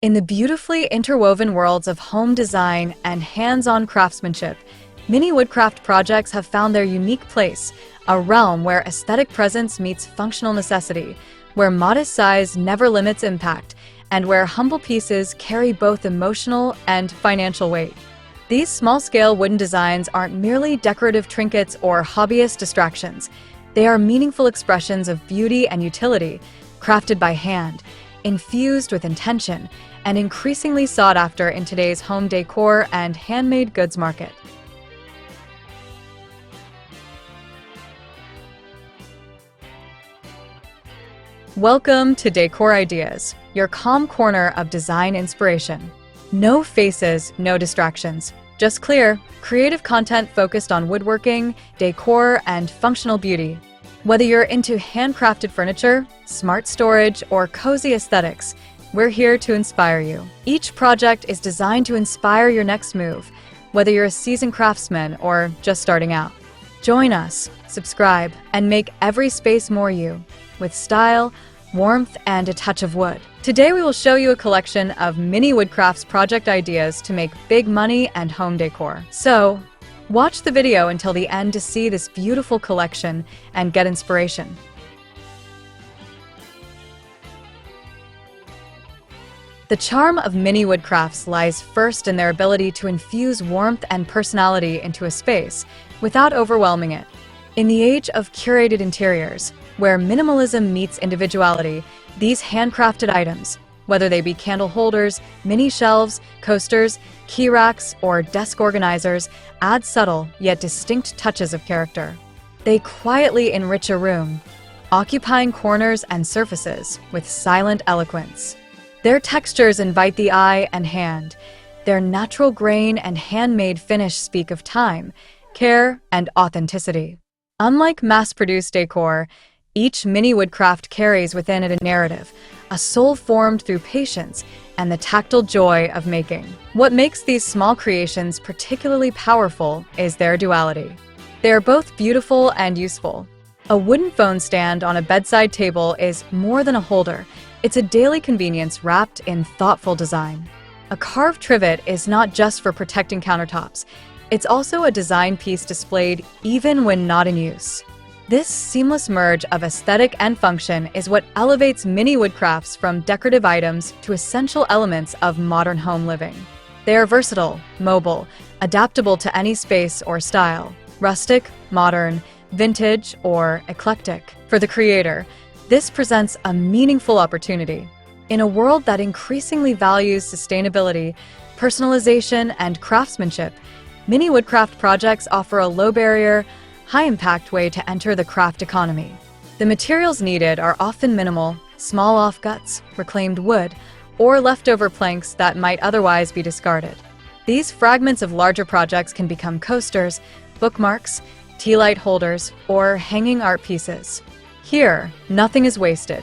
In the beautifully interwoven worlds of home design and hands-on craftsmanship, many woodcraft projects have found their unique place, a realm where aesthetic presence meets functional necessity, where modest size never limits impact, and where humble pieces carry both emotional and financial weight. These small-scale wooden designs aren't merely decorative trinkets or hobbyist distractions. They are meaningful expressions of beauty and utility, crafted by hand, infused with intention, and increasingly sought after in today's home decor and handmade goods market. Welcome to Decor Ideas, your calm corner of design inspiration. No faces, no distractions, just clear, creative content focused on woodworking, decor, and functional beauty. Whether you're into handcrafted furniture, smart storage, or cozy aesthetics, we're here to inspire you. Each project is designed to inspire your next move, whether you're a seasoned craftsman or just starting out. Join us, subscribe, and make every space more you, with style, warmth, and a touch of wood. Today we will show you a collection of mini woodcrafts project ideas to make big money and home decor. So, watch the video until the end to see this beautiful collection and get inspiration. The charm of mini woodcrafts lies first in their ability to infuse warmth and personality into a space without overwhelming it. In the age of curated interiors, where minimalism meets individuality, these handcrafted items, whether they be candle holders, mini shelves, coasters, key racks, or desk organizers, add subtle yet distinct touches of character. They quietly enrich a room, occupying corners and surfaces with silent eloquence. Their textures invite the eye and hand. Their natural grain and handmade finish speak of time, care, and authenticity. Unlike mass-produced decor, each mini woodcraft carries within it a narrative, a soul formed through patience and the tactile joy of making. What makes these small creations particularly powerful is their duality. They are both beautiful and useful. A wooden phone stand on a bedside table is more than a holder. It's a daily convenience wrapped in thoughtful design. A carved trivet is not just for protecting countertops. It's also a design piece displayed even when not in use. This seamless merge of aesthetic and function is what elevates mini woodcrafts from decorative items to essential elements of modern home living. They are versatile, mobile, adaptable to any space or style, rustic, modern, vintage, or eclectic. For the creator, this presents a meaningful opportunity. In a world that increasingly values sustainability, personalization, and craftsmanship, mini woodcraft projects offer a low-barrier, high-impact way to enter the craft economy. The materials needed are often minimal, small offcuts, reclaimed wood, or leftover planks that might otherwise be discarded. These fragments of larger projects can become coasters, bookmarks, tea light holders, or hanging art pieces. Here, nothing is wasted.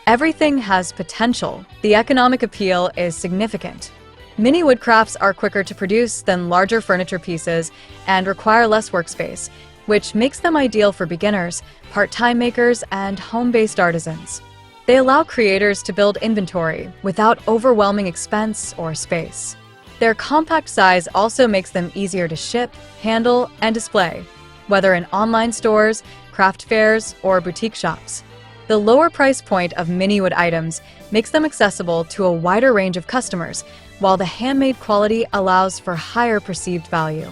Everything has potential. The economic appeal is significant. Mini woodcrafts are quicker to produce than larger furniture pieces and require less workspace, which makes them ideal for beginners, part-time makers, and home-based artisans. They allow creators to build inventory without overwhelming expense or space. Their compact size also makes them easier to ship, handle, and display, whether in online stores, craft fairs, or boutique shops. The lower price point of mini wood items makes them accessible to a wider range of customers, while the handmade quality allows for higher perceived value.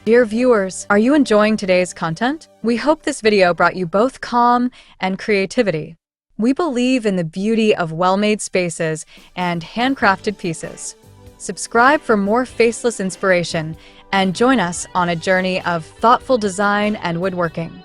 Dear viewers, are you enjoying today's content? We hope this video brought you both calm and creativity. We believe in the beauty of well-made spaces and handcrafted pieces. Subscribe for more faceless inspiration and join us on a journey of thoughtful design and woodworking.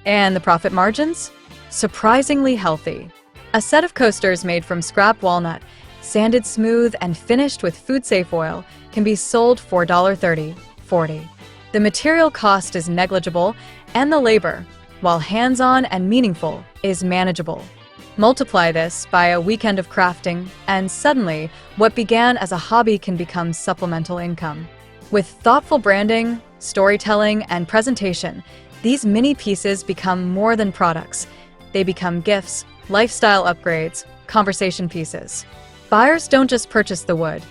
And the profit margins? Surprisingly healthy. A set of coasters made from scrap walnut, sanded smooth and finished with food-safe oil, can be sold for $30–40. The material cost is negligible, and the labor, while hands-on and meaningful, is manageable. Multiply this by a weekend of crafting, and suddenly, what began as a hobby can become supplemental income. With thoughtful branding, storytelling, and presentation, these mini pieces become more than products. They become gifts, lifestyle upgrades, conversation pieces. Buyers don't just purchase the wood,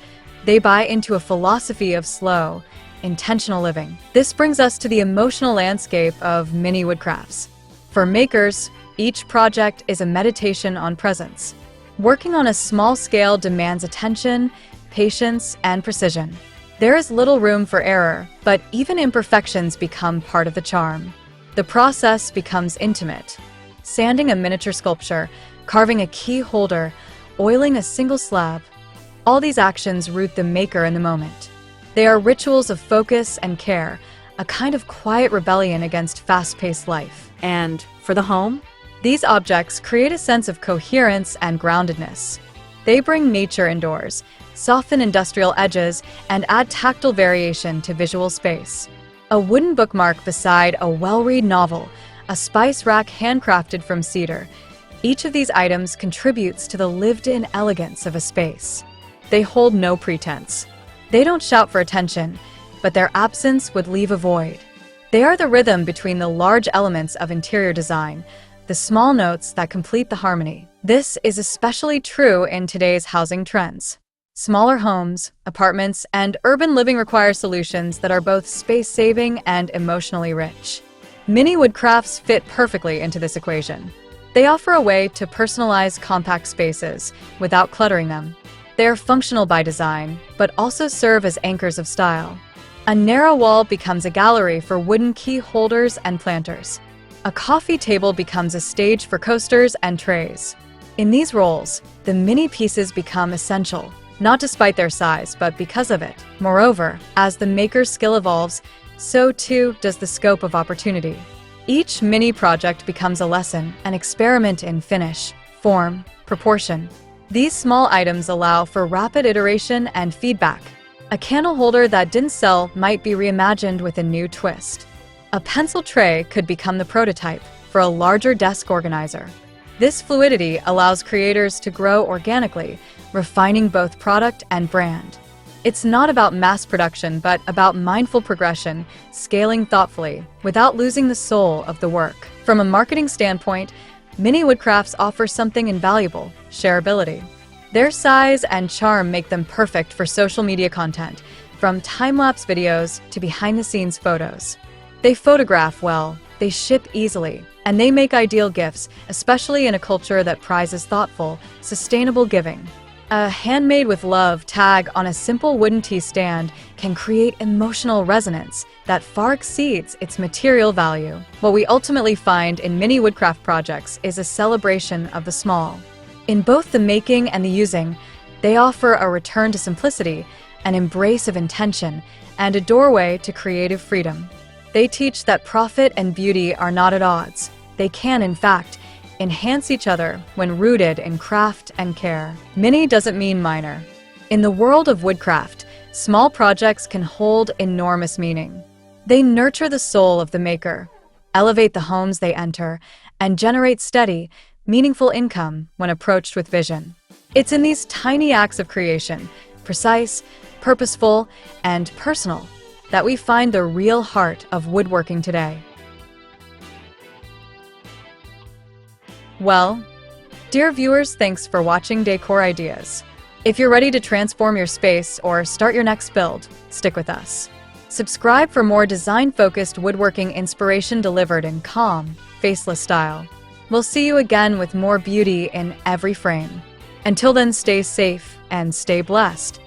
they buy into a philosophy of slow, intentional living. This brings us to the emotional landscape of mini woodcrafts. For makers, each project is a meditation on presence. Working on a small scale demands attention, patience, and precision. There is little room for error, but even imperfections become part of the charm. The process becomes intimate. Sanding a miniature sculpture, carving a key holder, oiling a single slab. All these actions root the maker in the moment. They are rituals of focus and care, a kind of quiet rebellion against fast-paced life. And for the home? These objects create a sense of coherence and groundedness. They bring nature indoors, soften industrial edges, and add tactile variation to visual space. A wooden bookmark beside a well-read novel, a spice rack handcrafted from cedar. Each of these items contributes to the lived-in elegance of a space. They hold no pretense. They don't shout for attention, but their absence would leave a void. They are the rhythm between the large elements of interior design, the small notes that complete the harmony. This is especially true in today's housing trends. Smaller homes, apartments, and urban living require solutions that are both space-saving and emotionally rich. Mini woodcrafts fit perfectly into this equation. They offer a way to personalize compact spaces without cluttering them. They are functional by design, but also serve as anchors of style. A narrow wall becomes a gallery for wooden key holders and planters. A coffee table becomes a stage for coasters and trays. In these roles, the mini pieces become essential, not despite their size, but because of it. Moreover, as the maker's skill evolves, so too does the scope of opportunity. Each mini project becomes a lesson, an experiment in finish, form, proportion. These small items allow for rapid iteration and feedback. A candle holder that didn't sell might be reimagined with a new twist. A pencil tray could become the prototype for a larger desk organizer. This fluidity allows creators to grow organically, refining both product and brand. It's not about mass production, but about mindful progression, scaling thoughtfully, without losing the soul of the work. From a marketing standpoint, mini woodcrafts offer something invaluable: shareability. Their size and charm make them perfect for social media content, from time-lapse videos to behind-the-scenes photos. They photograph well, they ship easily, and they make ideal gifts, especially in a culture that prizes thoughtful, sustainable giving. A handmade with love tag on a simple wooden tea stand can create emotional resonance that far exceeds its material value. What we ultimately find in mini woodcraft projects is a celebration of the small. In both the making and the using, they offer a return to simplicity, an embrace of intention, and a doorway to creative freedom. They teach that profit and beauty are not at odds. They can, in fact, enhance each other when rooted in craft and care. Mini doesn't mean minor. In the world of woodcraft, small projects can hold enormous meaning. They nurture the soul of the maker, elevate the homes they enter, and generate steady, meaningful income when approached with vision. It's in these tiny acts of creation, precise, purposeful, and personal, that we find the real heart of woodworking today. Well, dear viewers, thanks for watching Decor Ideas. If you're ready to transform your space or start your next build, stick with us. Subscribe for more design-focused woodworking inspiration delivered in calm, faceless style. We'll see you again with more beauty in every frame. Until then, stay safe and stay blessed.